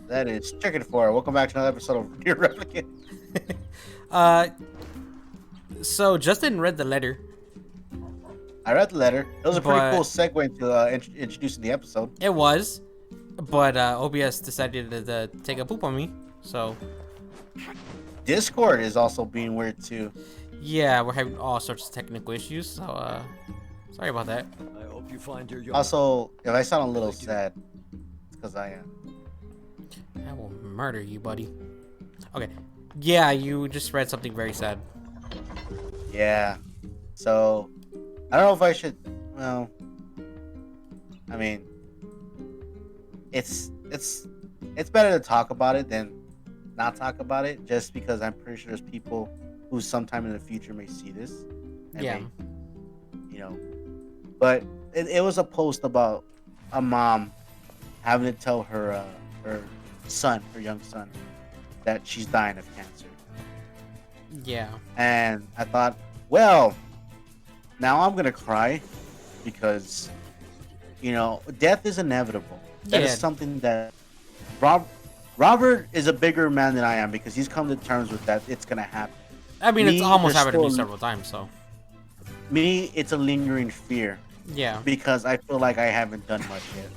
That is Chicken for. Welcome back to another episode of Nier Replicant. uh, so Justin read the letter, I read the letter. It was a pretty cool but segue into introducing the episode. it was, but OBS decided to take a poop on me. So Discord is also being weird too. yeah, we're having all sorts of technical issues. So sorry about that. I hope you find your yarn. Also, if I sound a little sad, it's because I am. I will murder you, buddy. Okay. Yeah, you just read something very sad. Yeah. So, I don't know if I should. Well, I mean, it's better to talk about it than not talk about it. Just because I'm pretty sure there's people who sometime in the future may see this. And Yeah. may, you know. But it was a post about a mom having to tell her son, her young son, that she's dying of cancer. Yeah. And I thought, well, now I'm gonna cry because death is inevitable. That is Yeah. something that Robert is a bigger man than I am because he's come to terms with that. It's gonna happen. I mean, it's Me, almost there's happened to me still- several times. So Me, it's a lingering fear yeah. because I feel like I haven't done much yet.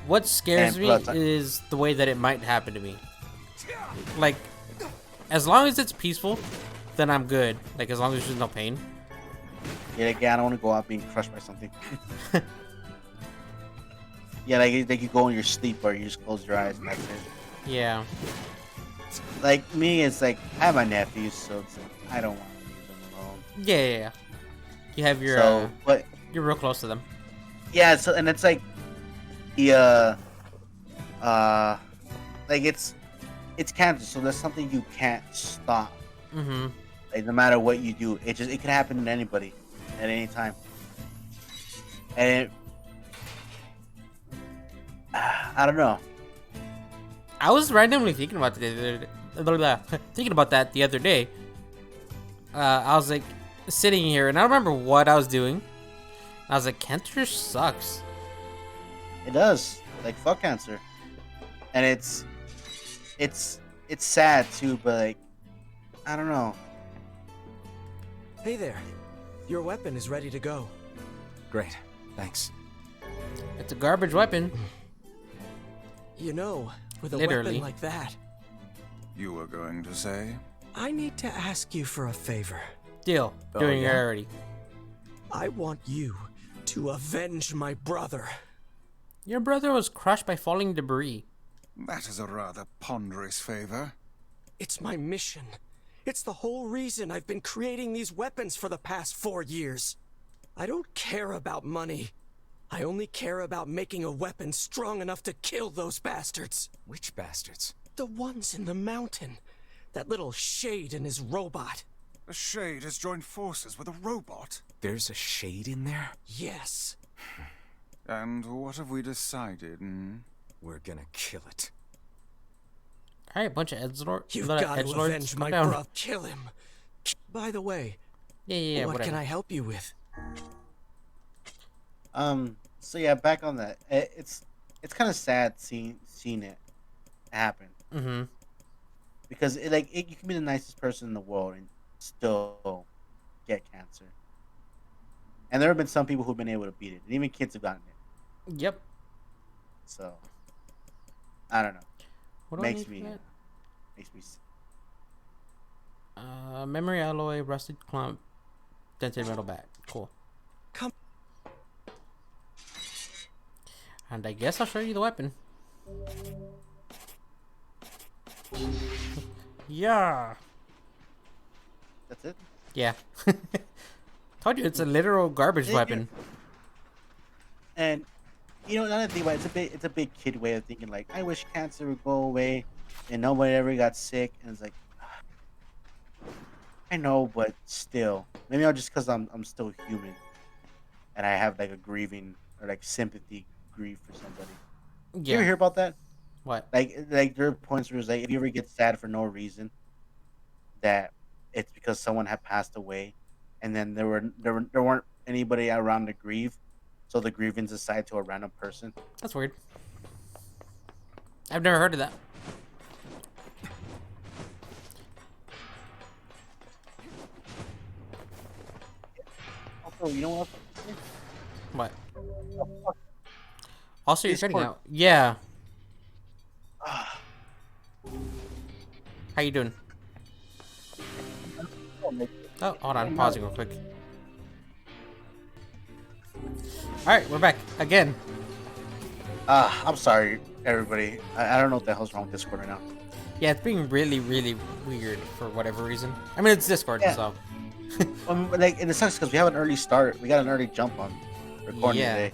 What scares And me plus, is the way that it might happen to me. Like, as long as it's peaceful, then I'm good. Like, as long as there's no pain. Yeah, like, I don't want to go out being crushed by something. Yeah, like you go in your sleep or you just close your eyes and that's it. Yeah. Like me, it's like I have my nephews, so it's like, I don't want to leave them alone. Yeah. You have your, So, but you're real close to them. yeah, so and it's like the like it's cancer, so that's something you can't stop. Mm-hmm. Like no matter what you do, it could happen to anybody at any time. And I don't know. I was randomly thinking about thinking about that the other day. I was like sitting here, and I don't remember what I was doing. I was like, cancer sucks. It does. Like fuck cancer. And it's sad too, but like I don't know. Hey there. Your weapon is ready to go. Great, thanks. It's a garbage weapon. You know, with a Literally. weapon like that, You were going to say? I need to ask you for a favor. Deal. Oh, Doing it yeah? already. I want you to avenge my brother. Your brother was crushed by falling debris. That is a rather ponderous favor. It's my mission. It's the whole reason I've been creating these weapons for the past 4 years. I don't care about money. I only care about making a weapon strong enough to kill those bastards. Which bastards? The ones in the mountain. That little shade and his robot. The Shade has joined forces with a robot. There's a Shade in there? Yes. And what have we decided? We're gonna kill it. Alright, bunch of edgelords. You've got to avenge my brother. Kill him. By the way, Yeah, what whatever. can I help you with? So yeah, back on that. It's kind of sad seeing it happen Mm-hmm. because you can be the nicest person in the world and still get cancer. And there have been some people who've been able to beat it, and even kids have gotten it. Yep. So I don't know. What do I Makes need me for makes me. that? Memory alloy, rusted clump, dented metal bat. Cool. Come. And I guess I'll show you the weapon. Yeah. That's it. Yeah. Told you it's a literal garbage weapon. And another thing about it's a big kid way of thinking. Like, I wish cancer would go away, and nobody ever got sick. And it's like, I know, but still, maybe just because I'm still human, and I have like a grieving or like sympathy grief for somebody. You ever Yeah. hear about that? What? Like there are points where it's like, if you ever get sad for no reason, that it's because someone had passed away, and then there weren't anybody around to grieve, so the grievance is assigned to a random person. That's weird. I've never heard of that. Also, you know what? What? Also, you're Discord. cutting out. Yeah. How you doing? Oh, hold on. Pausing real quick. Alright, we're back. Again. I'm sorry, everybody. I don't know what the hell's wrong with Discord right now. Yeah, it's being really, really weird for whatever reason. I mean, it's Discord, Yeah. so. Like, and it sucks because we have an early start. We got an early jump on recording Yeah. today.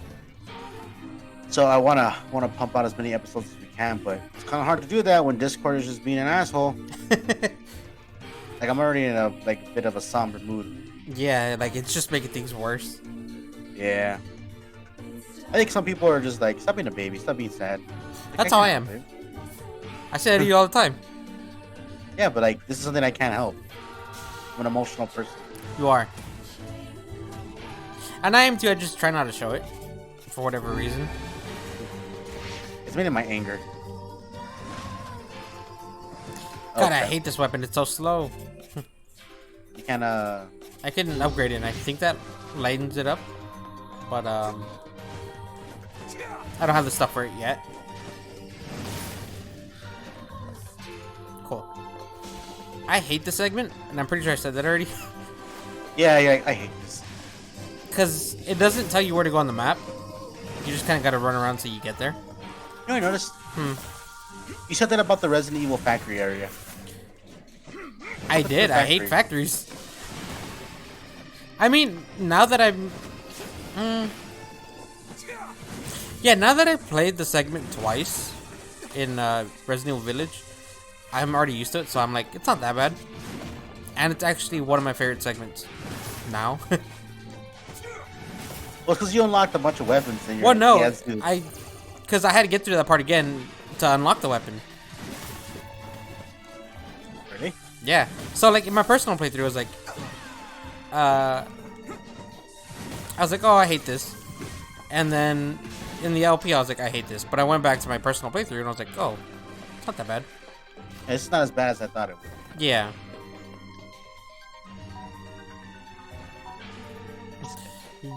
So I wanna pump out as many episodes as we can, but it's kind of hard to do that when Discord is just being an asshole. Like I'm already in a bit of a somber mood. Yeah, like, it's just making things worse. Yeah. I think some people are just like, stop being a baby, stop being sad. Like, That's how I can't am. help it. I say that to you all the time. Yeah, but like this is something I can't help. I'm an emotional person. You are. And I am too, I just try not to show it. For whatever reason. It's mainly my anger. God, I Okay. hate this weapon. It's so slow. You can I can upgrade it, and I think that lightens it up. But, I don't have the stuff for it yet. Cool. I hate this segment, and I'm pretty sure I said that already. yeah, I hate this. Because it doesn't tell you where to go on the map. You just kind of got to run around till you get there. You know, I noticed. You said that about the Resident Evil factory area. I did. I hate factories. I mean, now that I'm... Yeah, now that I've played the segment twice in Resident Evil Village, I'm already used to it, so I'm like, it's not that bad. And it's actually one of my favorite segments now. Well, because you unlocked a bunch of weapons. And you're Well, like, no, yeah, let's do it. because I had to get through that part again to unlock the weapon. Really? Yeah. So like in my personal playthrough, I was like, oh, I hate this. And then in the LP, I was like, I hate this. But I went back to my personal playthrough and I was like, oh, it's not that bad. It's not as bad as I thought it would. Yeah.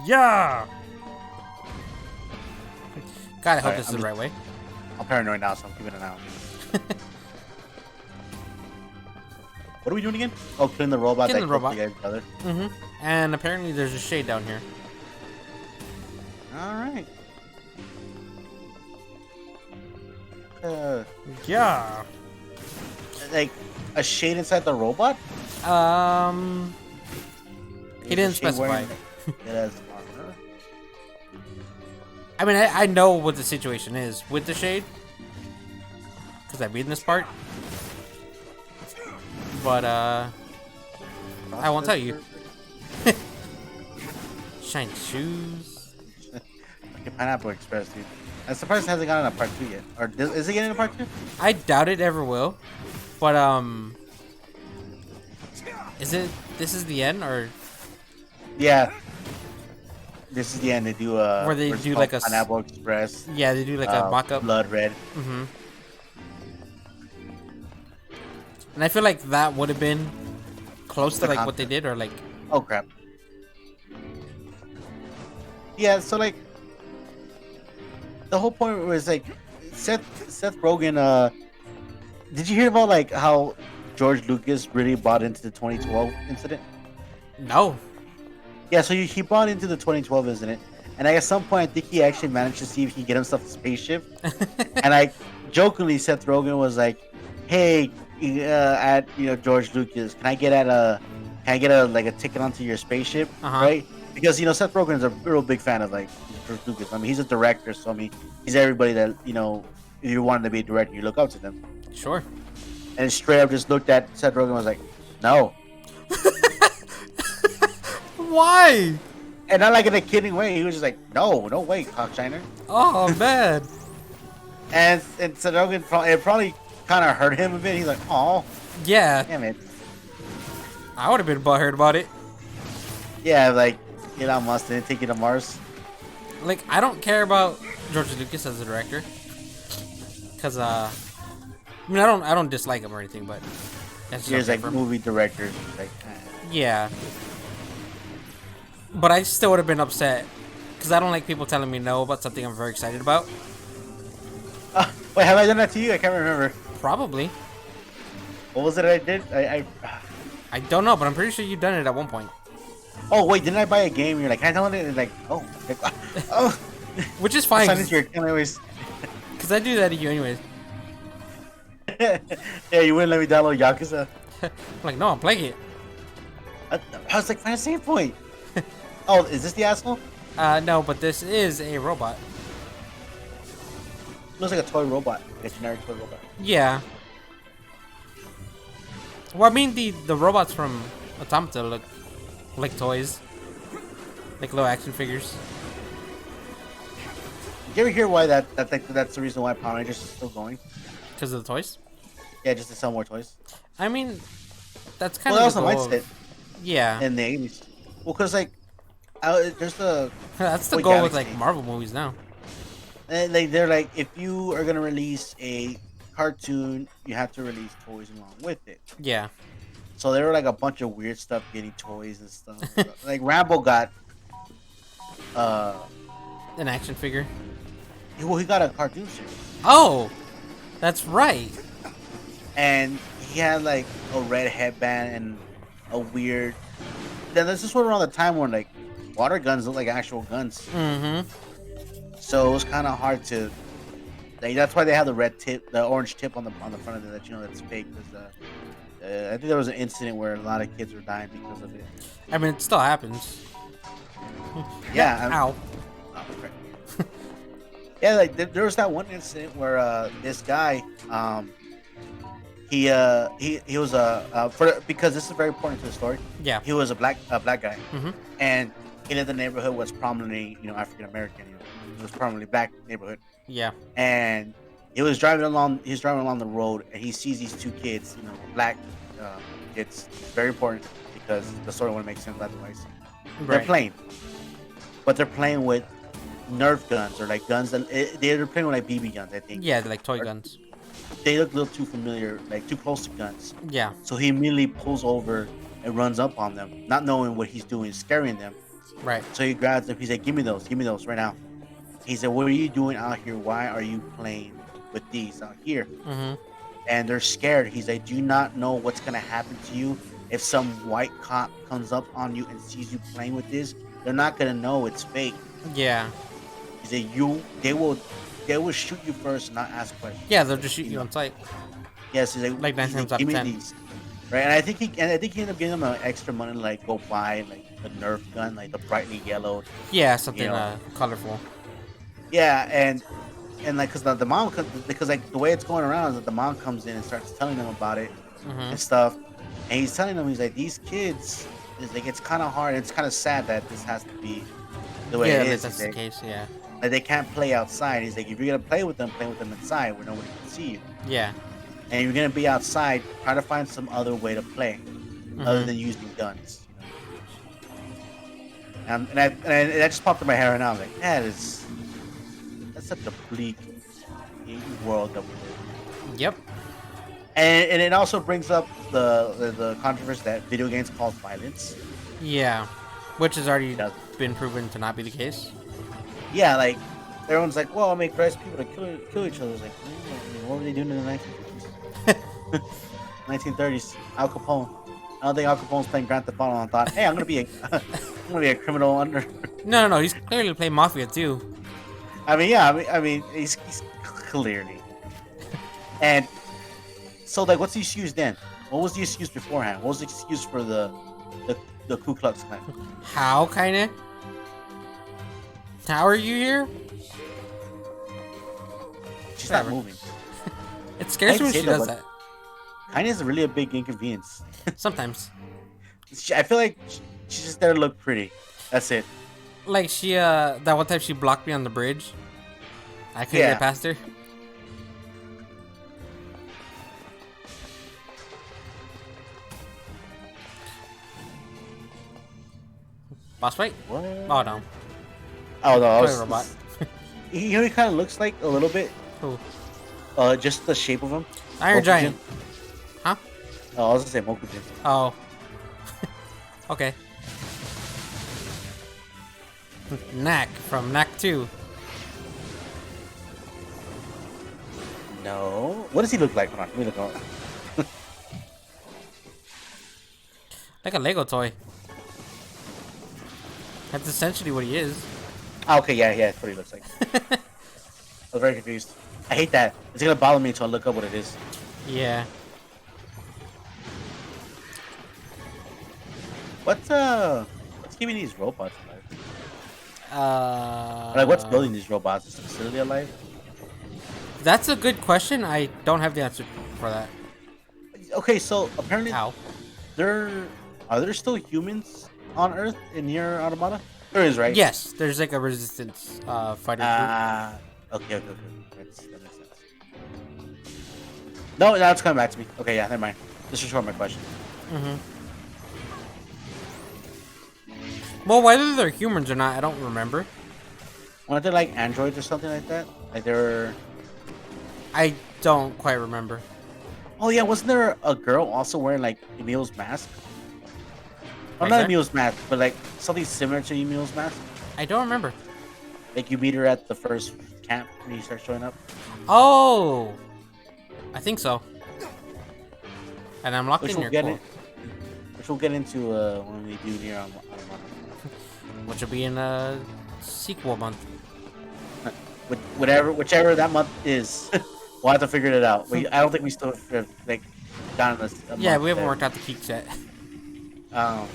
Yeah. God, I hope Alright, this is the right way. I'm paranoid now, so I'm keeping an eye on it. What are we doing again? Oh, killing the robot Killing that the killed robot. the guy's brother. And apparently there's a shade down here. Alright. Yeah. Like, a shade inside the robot? He didn't Is the shade specify. wearing- It has armor. I mean, I know what the situation is with the shade. Because I read in this part. But, I won't tell you. Shiny shoes. Like Pineapple Express, dude. I'm surprised it hasn't gotten a part 2 yet. Or is it getting a part 2? I doubt it ever will. But, is it, this is the end, or? Yeah. This is the end. They do Where they what's do called like a Pineapple Express. Yeah, they do like a mock-up. Blood red. Mm-hmm. And I feel like that would have been close to The like what they concept. did, or like, Oh crap. Yeah, so like the whole point was like Seth Rogen. Did you hear about like how George Lucas really bought into the 2012 incident? no. Yeah, so he bought into the 2012 incident, and at some point I think he actually managed to see if he could get himself a spaceship. And I jokingly, Seth Rogen was like, "Hey, at George Lucas, can I get a like a ticket onto your spaceship, right?" Because Seth Rogen is a real big fan of like George Lucas. I mean, he's a director, so I mean, he's everybody that if you wanted to be a director, you look up to them. Sure. And straight up just looked at Seth Rogen and was like, "No." Why? And not like in a kidding way. He was just like, "No way, cockshiner." Oh man. And Seth Rogen probably kind of hurt him a bit. He's like, "Oh, Yeah. damn it." I would have been butthurt about it. Yeah, like Elon Musk didn't take you to Mars. Like, I don't care about George Lucas as a director. Cause I mean, I don't dislike him or anything, but that's just There's okay like for him. movie directors, like, Yeah. But I still would have been upset because I don't like people telling me no about something I'm very excited about. wait, have I done that to you? I can't remember. Probably. What was it I did? I don't know, but I'm pretty sure you've done it at one point. Oh wait, didn't I buy a game? You're like, can I download it? And like, oh, like, oh. Which is I fine, signed into your account anyways. because I do that to you anyways. Yeah, you wouldn't let me download Yakuza. I'm like, no, I'm playing it. I was like, find a save point. Oh, is this the asshole? No, but this is a robot. Looks like a toy robot, like a generic toy robot. Yeah. Well, I mean, the robots from Automata look like toys. Like little action figures. Did you ever hear why that's the reason why Power Rangers is still going? Because of the toys? Yeah, just to sell more toys. I mean, that's kind Well, of that was the mindset Yeah. in the 80s. Well, because like, there's the That's the Wait, goal with Galaxy. like Marvel movies now. and they're like, if you are gonna release a cartoon, you have to release toys along with it. Yeah. So there were like a bunch of weird stuff getting toys and stuff. Like Rambo got, An action figure. he got a cartoon series, Oh! That's right. and he had like a red headband and a weird. Then this is around the time when like water guns look like actual guns. Mm-hmm. So it was kind of hard to. Like, that's why they have the red tip, the orange tip on the front of it. That that's fake. Because I think there was an incident where a lot of kids were dying because of it. I mean, it still happens. Yeah. Ow. Oh, right. Yeah, like there was that one incident where this guy, he was because this is very important to the story. Yeah. He was a black guy, Mm-hmm. and he lived in the neighborhood was prominently African American. It was prominently black neighborhood. Yeah. And he was driving along the road, and he sees these two kids, black kids. It's very important because the story wouldn't make sense otherwise. They're Right. playing, but they're playing with Nerf guns or like guns that they're playing with like BB guns. I think. Yeah, they're like toy guns. They look a little too familiar, like too close to guns. Yeah. So he immediately pulls over and runs up on them, not knowing what he's doing, scaring them. Right. So he grabs them. He's like, give me those right now. He said, what are you doing out here? Why are you playing with these out here? Mm-hmm. And they're scared. He's like, do you not know what's going to happen to you if some white cop comes up on you and sees you playing with this? They're not going to know it's fake. Yeah. He said, they will shoot you first and not ask questions. Yeah, they'll just shoot you on sight. Yes, he's Like 9 he's times out give of me 10. these. Right, and I think he ended up giving them extra money to like go buy like the Nerf gun, like the brightly yellow. Yeah, something You know. colorful. Yeah, and like because the mom because like the way it's going around is that the mom comes in and starts telling them about it Mm-hmm. and stuff, and he's telling them, he's like, these kids is like, it's kind of hard, it's kind of sad that this has to be the way Yeah, it is. that's He's the like, case. Yeah. like they can't play outside. He's like, if you're gonna play with them inside where nobody can see you, Yeah. and you're gonna be outside, try to find some other way to play other than using guns. And that just popped in my head right now. I'm like, that's such a bleak world that we live in. Yep. And it also brings up the controversy that video games cause violence. Yeah. Which has already Does- been proven to not be the case. Yeah, like everyone's like, well, it drives people to kill each other. It's like, what were they doing in the 1950s? 1930s, Al Capone. I don't think Al Capone's playing Grand Theft Auto and thought, hey, I'm gonna be a criminal under. No. He's clearly playing Mafia too. I mean, yeah, I mean, he's clearly. And so, like, what's the excuse then? What was the excuse beforehand? What was the excuse for the Ku Klux Klan? How, kinda? How are you here? She's Whatever. not moving. It scares me when I'd say she that, does but- that. Kinda is really a big inconvenience. Sometimes. I feel like she's just there to look pretty. That's it. Like she, that one time she blocked me on the bridge. I couldn't Yeah. get past her. Boss fight? What? Oh no. Oh no, Toy robot. he kind of looks like a little bit. Who? Just the shape of him. Iron Mokujin. Giant. Huh? Oh, I was gonna say Mokujin. Oh. Okay. Knack from Knack 2. No. What does he look like? Hold on, let me look on. Like a Lego toy. That's essentially what he is. Oh, okay, yeah, that's what he looks like. I was very confused. I hate that. It's gonna bother me until I look up what it is. Yeah. What's keeping these robots alive? Like, what's building these robots? Is the facility alive? That's a good question. I don't have the answer for that. Okay, so apparently Ow. are there still humans on Earth in Nier Automata? There is, right? Yes, there's like a resistance fighter group. Okay. That makes sense. No, now it's coming back to me. Okay, yeah, never mind. This is my question. Well, whether they're humans or not, I don't remember. Weren't they like androids or something like that? Like they were. I don't quite remember. Oh yeah, wasn't there a girl also wearing like Emil's mask? Oh, Right not there? Emil's mask, but like something similar to Emil's mask. I don't remember. Like you meet her at the first camp when you start showing up. Oh, I think so. And I'm locked Which in we'll your get core, in, which we'll get into when we do Nier Automata. which will be in sequel month. Whichever that month is, we'll have to figure it out. I don't think we still have like gotten this. Yeah, we haven't worked out the kinks yet. I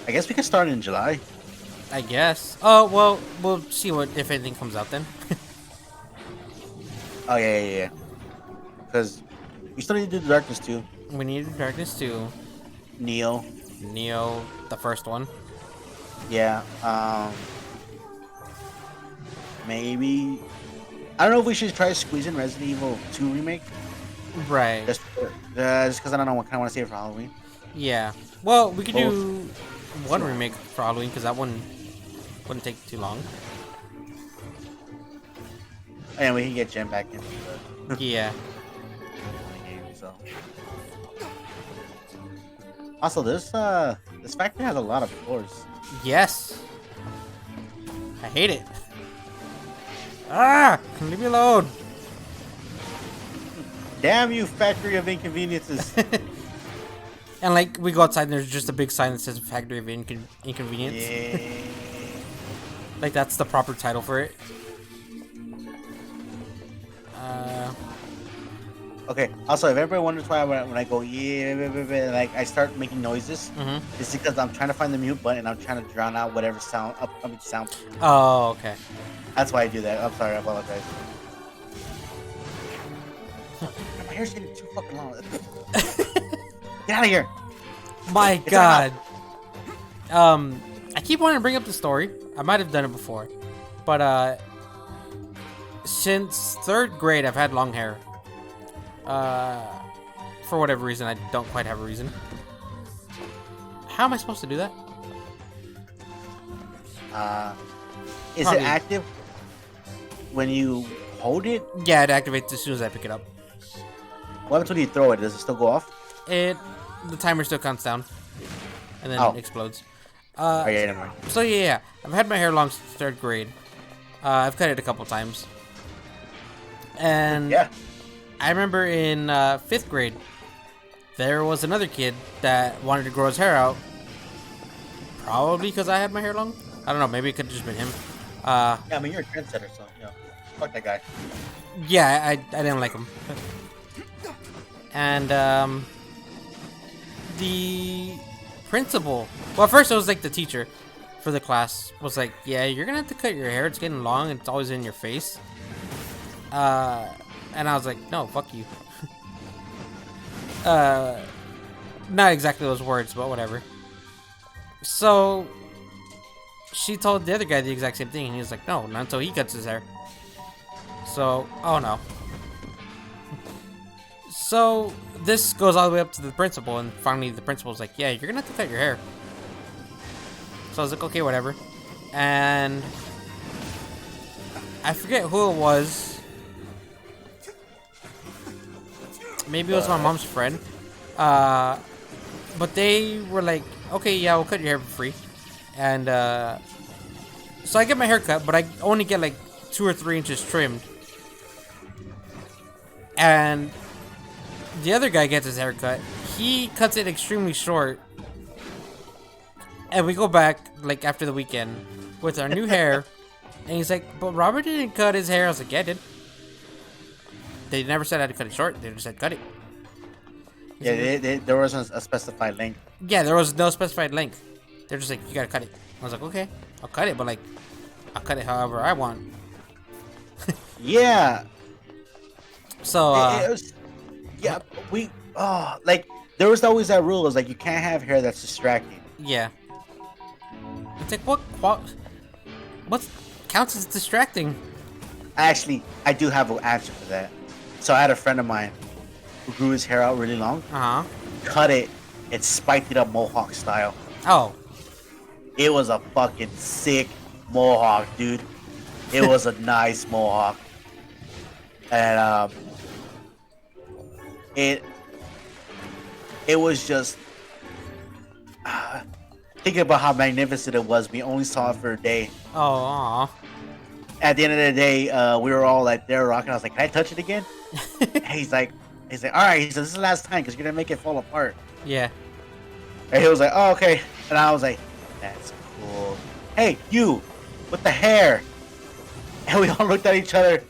guess we can start in July. I guess. Oh well, we'll see what if anything comes out then. Oh yeah. Because we still need to do the Darkness too. We need Darkness 2, Neo. Neo, the first one. Yeah. Maybe. I don't know if we should try squeezing Resident Evil 2 remake. Right. Just because I don't know what kind of want to save it for Halloween. Yeah. Well, we could Both. do one remake for Halloween because that one wouldn't take too long. And we can get Jen back into the Yeah. game. So. Also, this factory has a lot of floors. Yes. I hate it. Ah! Leave me alone. Damn you, factory of inconveniences. And like we go outside and there's just a big sign that says Factory of Inconvenience. Yeah. Like that's the proper title for it. Okay. Also, if everybody wonders why when I go like I start making noises, it's because I'm trying to find the mute button and I'm trying to drown out whatever upcoming sound. Oh, okay. That's why I do that. I'm sorry. I apologize. My hair's getting too fucking long. Get out of here. My It's God. I keep wanting to bring up the story. I might have done it before, but since 3rd grade, I've had long hair. For whatever reason, I don't quite have a reason. How am I supposed to do that? Is Probably. it active when you hold it? Yeah, it activates as soon as I pick it up. What happens when you throw it? Does it still go off? The timer still counts down, and then Oh. it explodes. Oh yeah, never mind. So yeah, I've had my hair long since 3rd grade. I've cut it a couple times, and Yeah. I remember in 5th grade, there was another kid that wanted to grow his hair out. Probably because I had my hair long. I don't know. Maybe it could have just been him. Yeah, I mean you're a trendsetter, so fuck that guy. Yeah, I didn't like him. And the principal. Well, first it was like the teacher for the class was like, "Yeah, you're gonna have to cut your hair. It's getting long. And it's always in your face." And I was like, "No, fuck you." Not exactly those words, but whatever. So she told the other guy the exact same thing, and he was like, "No, not until he cuts his hair." So, oh no. So this goes all the way up to the principal, and finally the principal's like, "Yeah, you're gonna have to cut your hair." So I was like, "Okay, whatever." And I forget who it was, Maybe it was my mom's friend. But they were like, okay, yeah, we'll cut your hair for free. And so I get my hair cut, but I only get like 2 or 3 inches trimmed. And the other guy gets his hair cut. He cuts it extremely short. And we go back like after the weekend with our new hair. And he's like, but Robert didn't cut his hair. I was like, yeah, I did. They never said I had to cut it short. They just said cut it. Yeah, there wasn't a specified length. Yeah, there was no specified length. They're just like, you gotta cut it. I was like, okay, I'll cut it, but like, I'll cut it however I want. Yeah. So, it was, yeah, like, there was always that rule. It was like, you can't have hair that's distracting. yeah. It's like, what counts as distracting? Actually, I do have an answer for that. So I had a friend of mine who grew his hair out really long, Uh-huh. cut it, and spiked it up mohawk style. Oh. It was a fucking sick mohawk, dude. It was a nice mohawk. And it was just thinking about how magnificent it was. We only saw it for a day. Oh, aw. At the end of the day, we were all like there rocking. I was like, "Can I touch it again?" And he's like, "All right." He says, "This is the last time because you're gonna make it fall apart." Yeah. And he was like, "Oh, okay." And I was like, "That's cool." Hey, you with the hair. And we all looked at each other,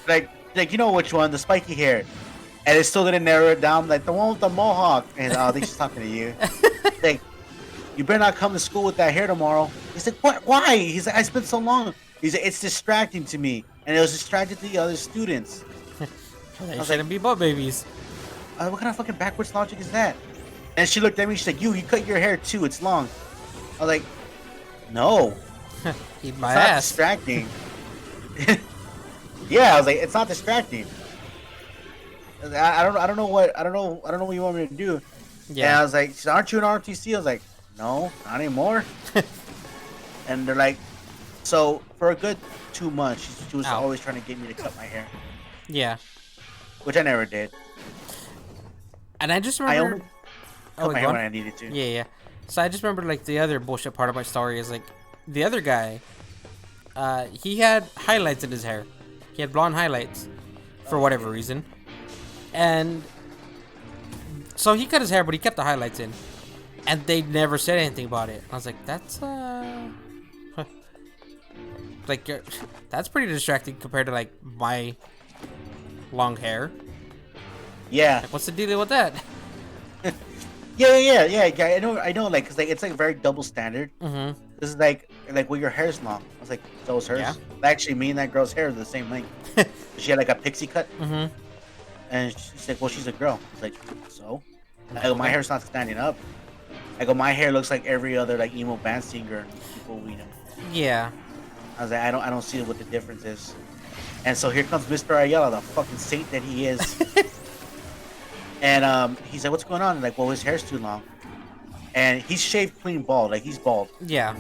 like you know which one, the spiky hair. And it still didn't narrow it down, like the one with the mohawk. And I think she's talking to you. Like, you better not come to school with that hair tomorrow. He's like, what? Why? He's like, I spent so long. He's like, it's distracting to me, and it was distracting to the other students. They shouldn't be butt babies. What kind of fucking backwards logic is that? And she looked at me. She's like, you cut your hair too. It's long. I was like, no, Eat my it's not ass. distracting. Yeah, I was like, it's not distracting. I don't know what you want me to do. Yeah. And I was like, aren't you an RTC? I was like, no, not anymore. And they're like, so for a good 2 months, she was Ow. always trying to get me to cut my hair, Yeah. which I never did. And I just I remember. only cut wait, my go hair on. when I needed to. Yeah, yeah. So I just remember like the other bullshit part of my story is like the other guy. He had highlights in his hair. He had blonde highlights for whatever reason, and so he cut his hair, but he kept the highlights in, and they never said anything about it. I was like, that's like that's pretty distracting compared to like my long hair. Yeah. Like, what's the deal with that? Yeah. I know, like, cause like it's like very double standard. Mm-hmm. This is like well, your hair's long. I was like, so is hers. Yeah. Actually, me and that girl's hair are the same length. She had like a pixie cut, Mm-hmm. and she's like, well, she's a girl. I was like, so? I go, my hair's not standing up. I go, my hair looks like every other like emo band singer and people we know. Yeah. I was like, I don't see what the difference is. And so here comes Mr. Ayala, the fucking saint that he is. And he's like, what's going on? And like, well, his hair's too long. And he's shaved clean bald, like he's bald. Yeah.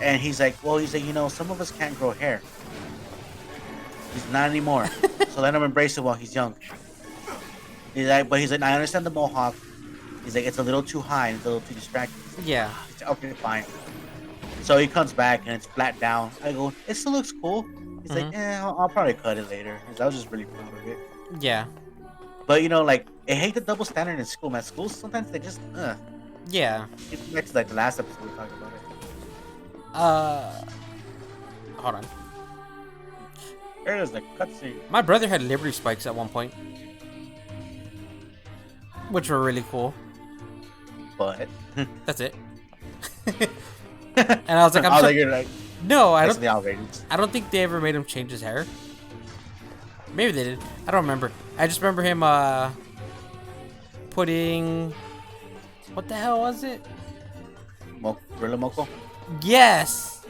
And he's like, you know, some of us can't grow hair. He's not anymore. So let him embrace it while he's young. He's like, I understand the mohawk. He's like, it's a little too high and it's a little too distracting. Yeah. He's like, okay, fine. So he comes back and it's flat down. I go, it still looks cool. He's like, I'll probably cut it later. I was just really proud of it. Yeah. But you know, like, I hate the double standard in school, man. Schools sometimes they just, Yeah. It's back to like the last episode we talked about it. Hold on. There it is, like cutscene. My brother had Liberty spikes at one point, which were really cool. But That's it. And I was like, I was like, you're like, no, I that's don't. the outrageous. I don't think they ever made him change his hair. Maybe they did. I don't remember. I just remember him putting. What the hell was it? Gorilla Moko? Yes.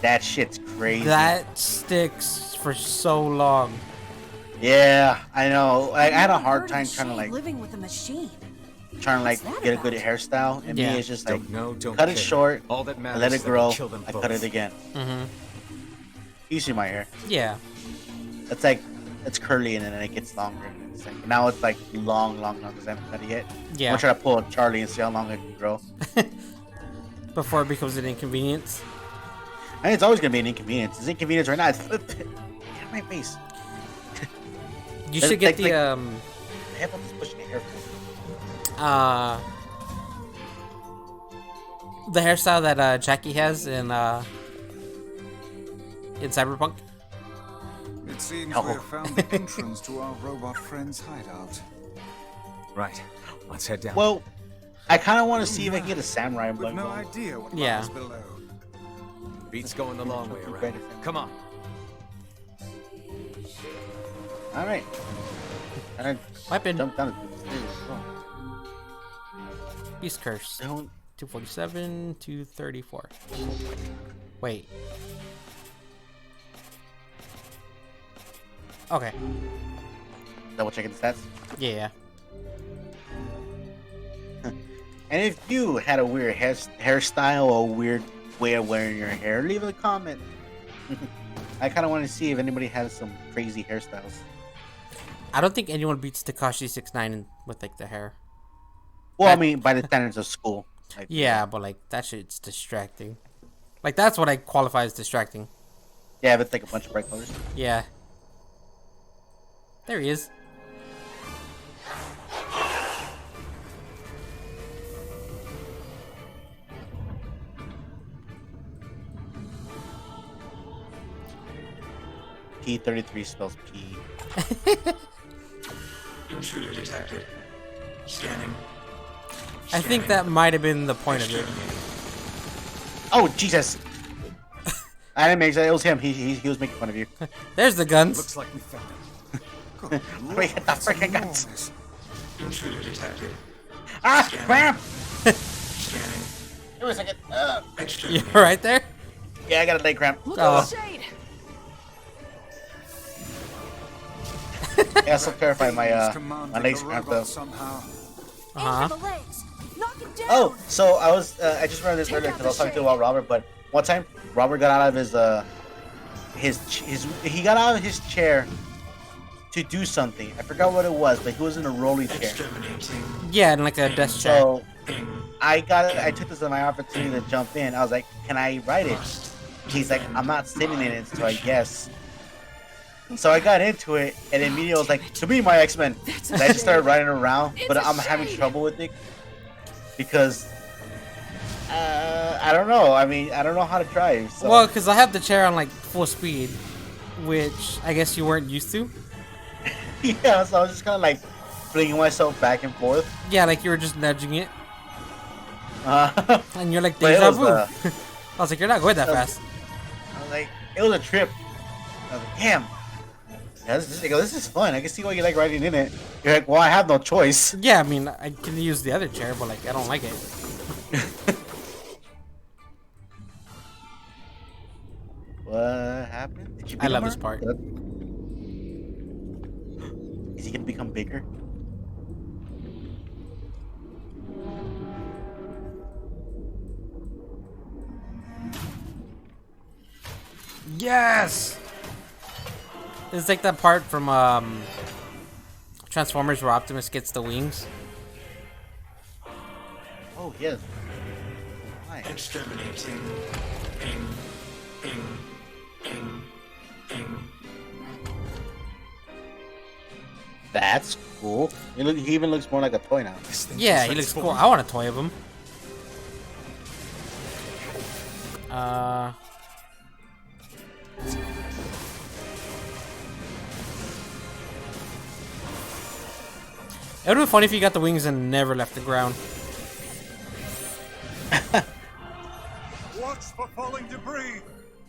That shit's crazy. That sticks for so long. Yeah, I know. I had a hard Bird time and trying to Shane like living with a machine. get a good about? hairstyle, and Yeah. me it's just like Don't cut it care. short, All that I matters let is it that we grow, kill them I both. cut it again. Mm-hmm. You see my hair? Yeah. That's like it's curly and then it gets longer. And it's like, now it's like long because I haven't cut it yet. Yeah. I'm gonna try to pull a Charlie and see how long it can grow. Before it becomes an inconvenience. I mean, it's always gonna be an inconvenience. It's inconvenience right now. It's flipped. Get out of my face. You should get Like- the The headphone is pushing the hair. the hairstyle that Jackie has in Cyberpunk. It seems Oh. we have found the entrance to our robot friend's hideout. Right. Let's head down. Well, I kind of want to see if I can get a samurai With blood. no going. idea what Yeah. lies below. Beat's going the long way around. Come on. All right. I Weapon. jumped down the stairs. Beast Curse. Don't. 247, 234. Wait. Okay. Double checking the stats. Yeah. And if you had a weird hairstyle or a weird way of wearing your hair, leave a comment. I kind of want to see if anybody has some crazy hairstyles. I don't think anyone beats Tekashi 6ix9ine with like the hair. Well, I mean, by the standards of school. Like, Yeah, but like that shit's distracting. Like that's what I qualify as distracting. Yeah, if it's like a bunch of bright colors. Yeah. There he is. P33 spells P. Intruder detected. Scanning. I think that might have been the point of it. Oh, Jesus! I didn't make that. It was him. He was making fun of you. There's the guns. Looks like we found him. Good We hit the that's freaking guns. enormous. Intruder detected. Ah, crap! Scanning. Give me a second. You're right there. Yeah, I got a leg cramp. Oh. Shade. Yeah, so terrified. My He's my commanding legs the cramped robot up. somehow. Uh-huh. Aim for the legs. Knock it down. Oh, so I just remembered this earlier because I was talking to about Robert. But one time, Robert got out of he got out of his chair to do something. I forgot what it was, but he was in a rolly chair. Exterminating. Yeah, in like a desk chair. So I took this as my opportunity to jump in. I was like, "Can I ride it?" He's like, "I'm not sitting in it, so I guess." So I got into it, and immediately I was like, "To be my X-Men." And I just started riding around, but I'm having trouble with it because I don't know. I mean, I don't know how to drive. So. Well, because I have the chair on like full speed, which I guess you weren't used to. Yeah, so I was just kind of like flinging myself back and forth. Yeah, like you were just nudging it, and you're like But it deja was, vu. I was like, you're not going that was- fast. I was like, it was a trip. I was like, damn. Yeah, this is fun. I can see why you like riding in it. You're like, well, I have no choice. Yeah, I mean, I can use the other chair, but like, I don't like it. What happened? Did you I beat love him this up? part. Is he gonna become bigger? Yes. It's like that part from Transformers where Optimus gets the wings. Oh yes. Why? Exterminating. Ping. Ping. Ping. Ping. That's cool. He even looks more like a toy now. This thing Yeah, feels he like looks it's cool. full. I want a toy of him. It would be funny if you got the wings and never left the ground. Watch for falling debris.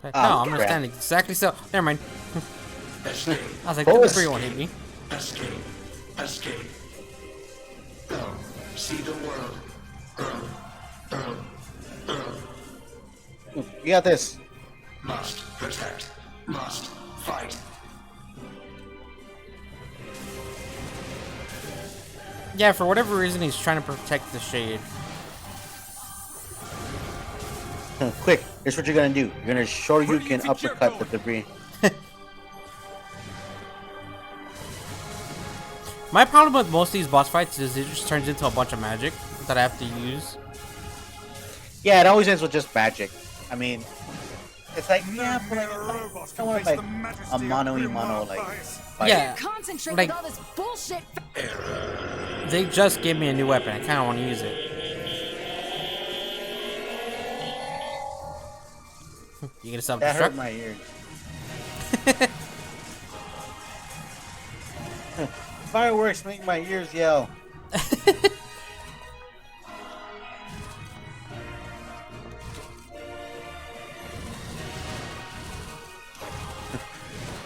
Like, Oh, no, I'm gonna crap. stand exactly so. Never mind. Escape. I was like, What the was- debris won't hit me. Escape. Escape. Go. See the world. Earl. Earl. Earl. You got this. Must protect. Must fight. Yeah, for whatever reason, he's trying to protect the shade. Quick, here's what you're gonna do. You're gonna Shoryuken uppercut the debris. My problem with most of these boss fights is it just turns into a bunch of magic that I have to use. Yeah, it always ends with just magic. I mean, it's like, yeah, but like, I don't want like a mono like fight. Yeah, Concentrate like- with all this bullshit. they just gave me a new weapon. I kind of want to use it. You gonna That hurt self-destruct? my ears. Fireworks make my ears yell.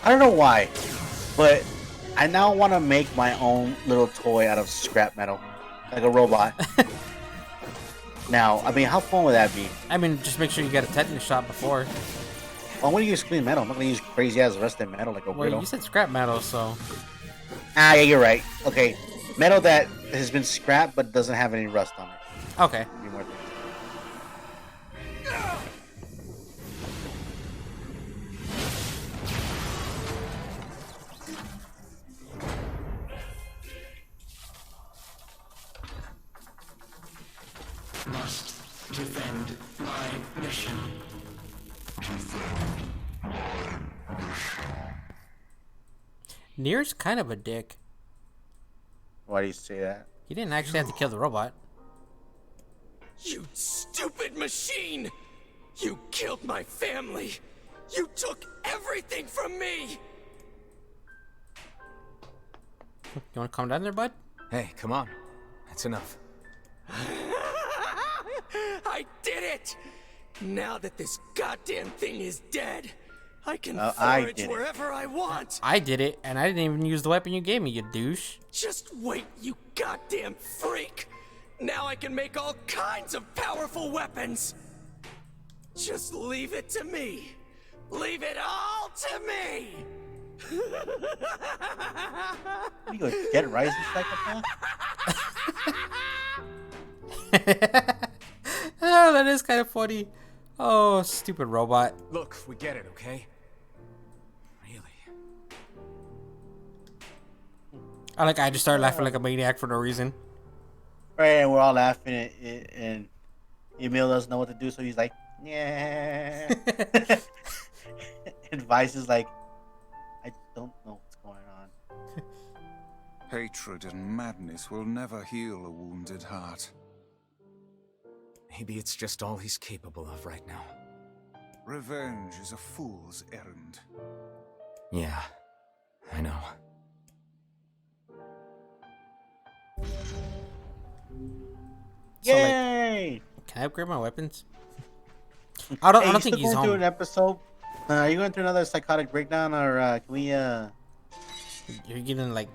I don't know why, but I now want to make my own little toy out of scrap metal, like a robot. Now, I mean, how fun would that be? I mean, just make sure you get a tetanus shot before. I'm gonna use clean metal. I'm not gonna use crazy ass rusted metal like a Well, weirdo. you said scrap metal, so Ah, yeah, you're right. Okay, metal that has been scrapped but doesn't have any rust on it. okay. Be more things. Must defend my mission. Nier's kind of a dick. Why do you say that? He didn't actually have to kill the robot. You stupid machine! You killed my family! You took everything from me! You want to calm down there, bud? Hey, come on. That's enough. I did it! Now that this goddamn thing is dead, I can I forage did it. wherever I want. I did it, and I didn't even use the weapon you gave me, you douche. Just wait, you goddamn freak! Now I can make all kinds of powerful weapons! Just leave it to me! Leave it all to me! What are you going Dead Rising psychopath? Oh, that is kind of funny. Oh, stupid robot. Look, we get it, okay? Really? I just started laughing like a maniac for no reason. Right, and we're all laughing, and Emil doesn't know what to do, so he's like, yeah. And Vice is like, I don't know what's going on. Hatred and madness will never heal a wounded heart. Maybe it's just all he's capable of right now. Revenge is a fool's errand. Yeah, I know. So, like, Yay! can I upgrade my weapons? I don't think he's going through home. an episode. Are you going through another psychotic breakdown, or can we? You're getting like.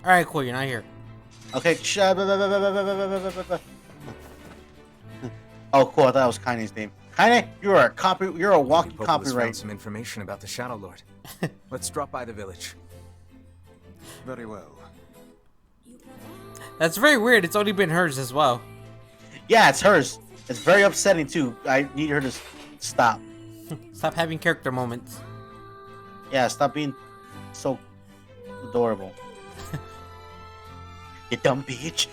All right, cool. You're not here. Okay. Oh, cool. I thought that was Kaine's name. Kaine, you're a copy. You're a walking Populus found copyright. some information about the Shadow Lord. Let's drop by the village. Very well. That's very weird. It's only been hers as well. Yeah, it's hers. It's very upsetting too. I need her to stop. Stop having character moments. Yeah, stop being so adorable. You dumb bitch.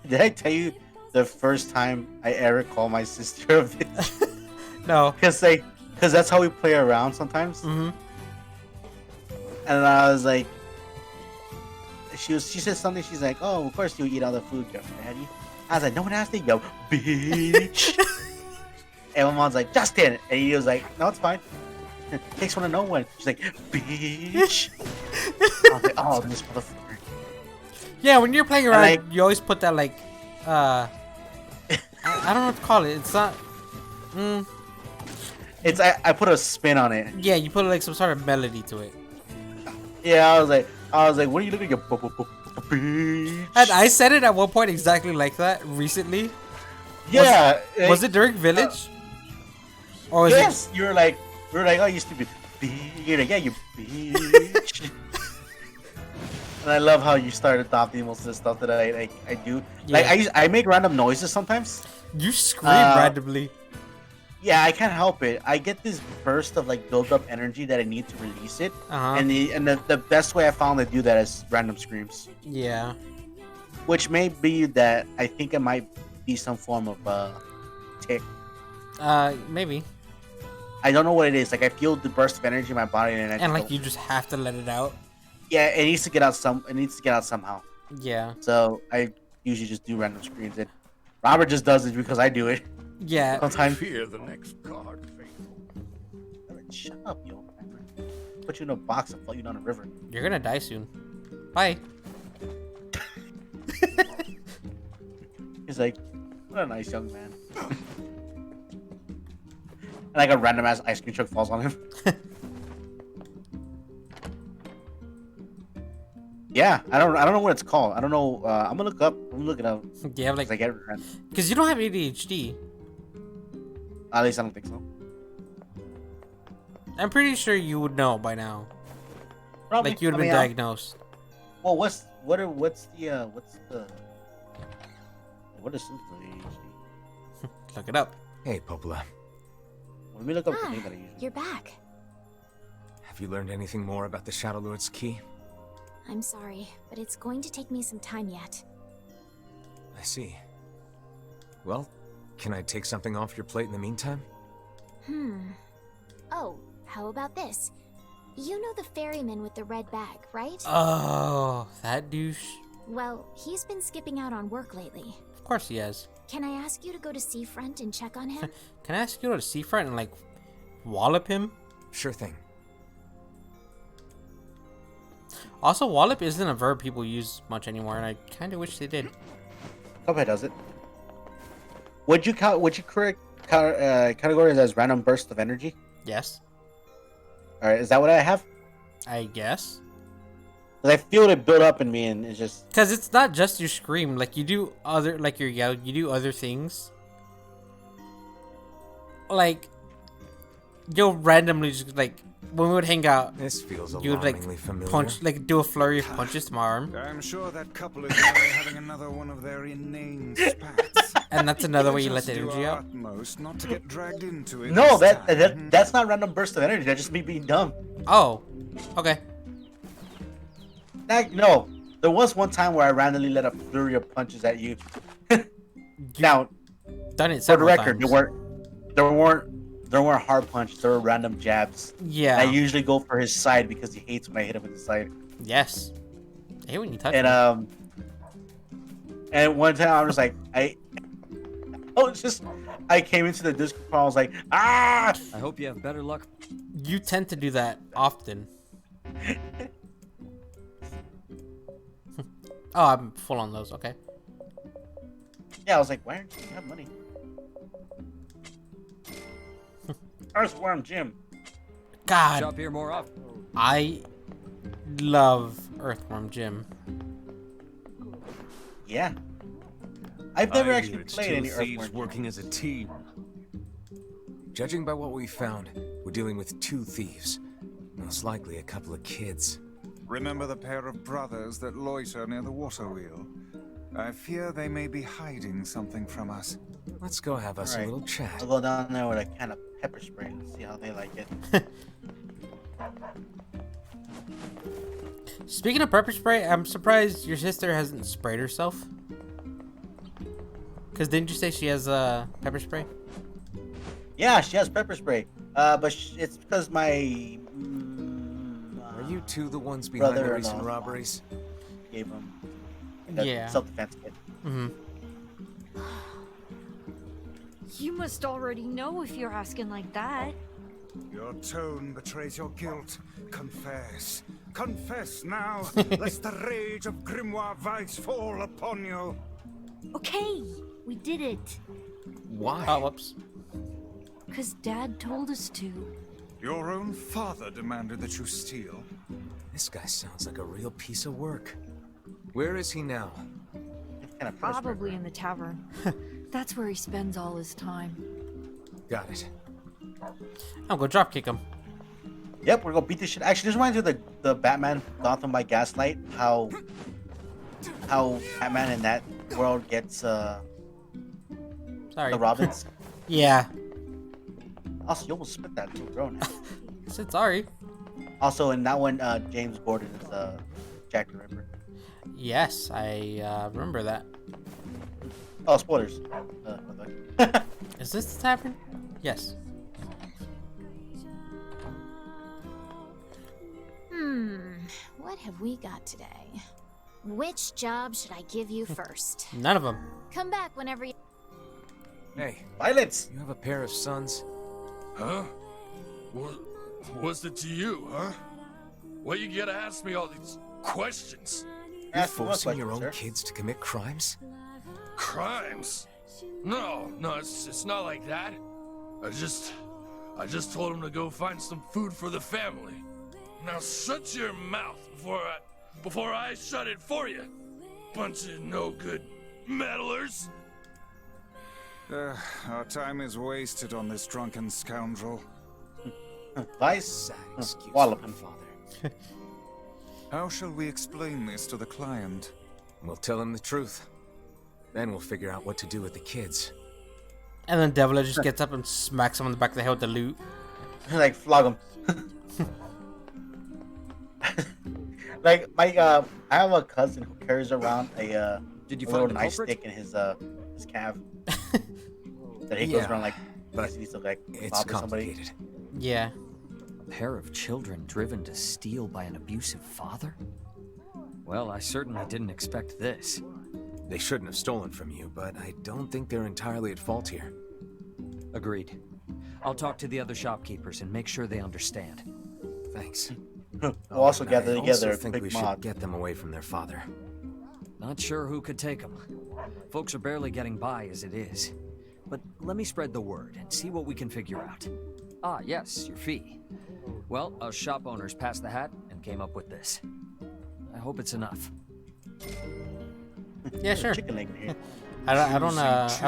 Did I tell you the first time I ever called my sister a bitch? No. Because that's how we play around sometimes. Mm-hmm. And I was like, she said something. She's like, "Oh, of course you eat all the food, yo, daddy." I was like, "No one asked you, yo, bitch." And my mom's like, "Justin," and he was like, "No, it's fine." Takes one to know one. She's like, "Bitch." I was like, "Oh, this motherfucker." Yeah, when you're playing around, like- you always put that like, I don't know what to call it. It's not. It's I put a spin on it. Yeah, you put like some sort of melody to it. Yeah, I was like, "What are you looking at, bitch?" And I said it at one point exactly like that recently. Yeah. Was it during Village? Or was Yes. You were like, "Oh, you stupid bitch." You're like, "Yeah, you bitch." And I love how you start adopting most of the stuff that I do. Yeah. Like I make random noises sometimes. it? You scream Uh, randomly. Yeah, I can't help it. I get this burst of like build up energy that I need to release it, Uh-huh. and the best way I found to do that is random screams, Yeah. which may be that I think it might be some form of tick. Maybe. I don't know what it is. Like I feel the burst of energy in my body, and I And just like don't- you just have to let it out. yeah, it needs to get out It needs to get out somehow. Yeah. So I usually just do random screams, and Robert just does it because I do it. Yeah. Sometimes. Fear the next card, faithful. Shut up, yo. Put you in a box and float you down a river. You're gonna die soon. Bye. He's like, what a nice young man. And like a random ass ice cream truck falls on him. Yeah, I don't know what it's called. I don't know. I'm gonna look it up. Do you have like? I get Because you don't have ADHD. at least I don't think so. I'm pretty sure you would know by now. Probably. Like you would have I been mean, diagnosed. Well, what's the what is symptoms of ADHD? Look it up. Hey, Popola. Let me look up the thing that I use. You're back. Have you learned anything more about the Shadow Lord's key? I'm sorry, but it's going to take me some time yet. I see. Well, can I take something off your plate in the meantime? Oh, how about this? You know the ferryman with the red bag, right? Oh, that douche. Well, he's been skipping out on work lately. Of course he has. Can I ask you to go to Seafront and check on him? Can I ask you to go to Seafront and like wallop him? Sure thing. Also, wallop isn't a verb people use much anymore, and I kind of wish they did. Cuphead does it. Would you correct categories as random burst of energy? Yes, All right, is that what I have? I guess. 'Cause I feel it build up in me, and it's just Because it's not just your scream. Like you do other, like your yell. You do other things. Like you'll randomly just like when we would hang out, This feels you would like alarmingly familiar. punch, like do a flurry of punches to my arm, I'm sure that couple is now having another one of their inane spats. and that's another way you let Just the do energy our out. utmost not to get dragged into it. no. this That, time. that that's not random burst of energy. That's just me being dumb. Oh, okay. No, there was one time where I randomly let a flurry of punches at you. Now, Done it for the several record, times. there weren't hard punches. There were random jabs. Yeah. I usually go for his side because he hates when I hit him in the side. Yes. I hate when you touch And me. and one time I was like, I came into the Discord call. I was like, ah! I hope you have better luck. You tend to do that often. Oh, I'm full on those. Okay. Yeah, I was like, why aren't you have money? Earthworm Jim. God, Shop here more often. I love Earthworm Jim. Yeah. I've never actually played any Earthworm Jim. working as a team. Judging by what we found, we're dealing with 2 thieves. Most likely a couple of kids. Remember the pair of brothers that loiter near the water wheel? I fear they may be hiding something from us. Let's go have us a Alright. little chat. I'll go down there with a can of pepper spray and see how they like it. Speaking of pepper spray, I'm surprised your sister hasn't sprayed herself. Cause didn't you say she has pepper spray? Yeah, she has pepper spray. But it's because my Are you 2 the ones behind the brother-in-law recent robberies? gave him Yeah. self-defense kit. Mm-hmm. You must already know if you're asking like that. Your tone betrays your guilt. Confess. Confess now, lest the rage of Grimoire Vice fall upon you. Okay, we did it. Why? Oh, whoops. Because Dad told us to. Your own father demanded that you steal. This guy sounds like a real piece of work. Where is he now? It's kind of pepper spray. Probably in the tavern. That's where he spends all his time. Got it. I'll go drop kick him. Yep, we're gonna beat this shit. Actually, this reminds me of the Batman Gotham by Gaslight. How Batman in that world gets Sorry. the Robins. Yeah. Also, you almost spit that little girl now. I said sorry. Also, in that one, James Gordon is Jack the Ripper. Yes, I remember that. Oh, spoilers. Is this the tavern? Yes. What have we got today? Which job should I give you first? None of them. Come back whenever you... Hey, Violence! you have a pair of sons? Huh? What's it to you, huh? Why you gotta ask me all these questions? You're Ask me what forcing your question, own sir. kids to commit crimes? Crimes? No, it's not like that. I just told him to go find some food for the family. Now shut your mouth before I shut it for you. Bunch of no good meddlers. Our time is wasted on this drunken scoundrel. Vice? Sad excuse Wallop for him. my father. How shall we explain this to the client? We'll tell him the truth. Then we'll figure out what to do with the kids. And then Devil just gets up and smacks him on the back of the head with the loot. Like, flog him. Like, I have a cousin who carries around a Did you little find the nice culprit? stick in his calf. That he goes Yeah, around like, but he needs to like It's bother somebody. complicated. Yeah. A pair of children driven to steal by an abusive father? Well, I certainly didn't expect this. They shouldn't have stolen from you, but I don't think they're entirely at fault here. Agreed. I'll talk to the other shopkeepers and make sure they understand. Thanks. We'll also and gather I together also a think big we should mob. get them away from their father. Not sure who could take them. Folks are barely getting by as it is. But let me spread the word and see what we can figure out. Ah, yes, your fee. Well, us shop owners passed the hat and came up with this. I hope it's enough. Yeah, sure. Chicken leg in here. I don't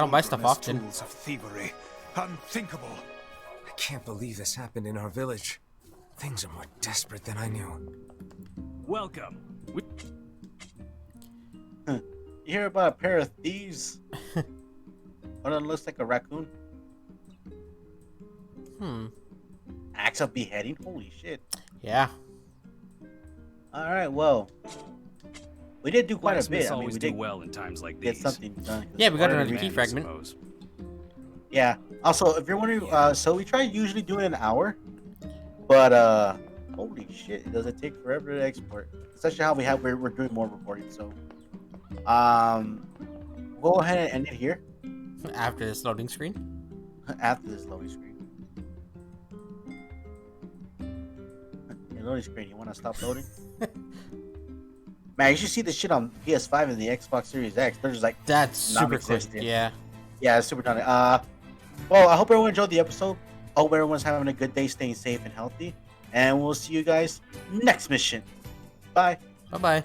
buy stuff Children as often. Tools of thievery. Unthinkable. I can't believe this happened in our village. Things are more desperate than I knew. Welcome. You hear about a pair of thieves? One of them looks like a raccoon. Acts of beheading? Holy shit. Yeah. Alright, well. We did do quite a Blacksmiths bit. I mean, always we do did well in times like get these. something done. Yeah, we got Already another key ran. fragment. Suppose. Yeah. Also, if you're wondering, so we try usually doing an hour, but holy shit, does it take forever to export? Especially how we're doing more recording. So, go ahead and end it here After this loading screen. after this loading screen. Hey, loading screen, you want to stop loading? Man, you should see this shit on PS5 and the Xbox Series X. They're just like That's super quick. non-existent. Yeah. Yeah, it's super done. Well, I hope everyone enjoyed the episode. I hope everyone's having a good day, staying safe and healthy. And we'll see you guys next mission. Bye. Bye bye.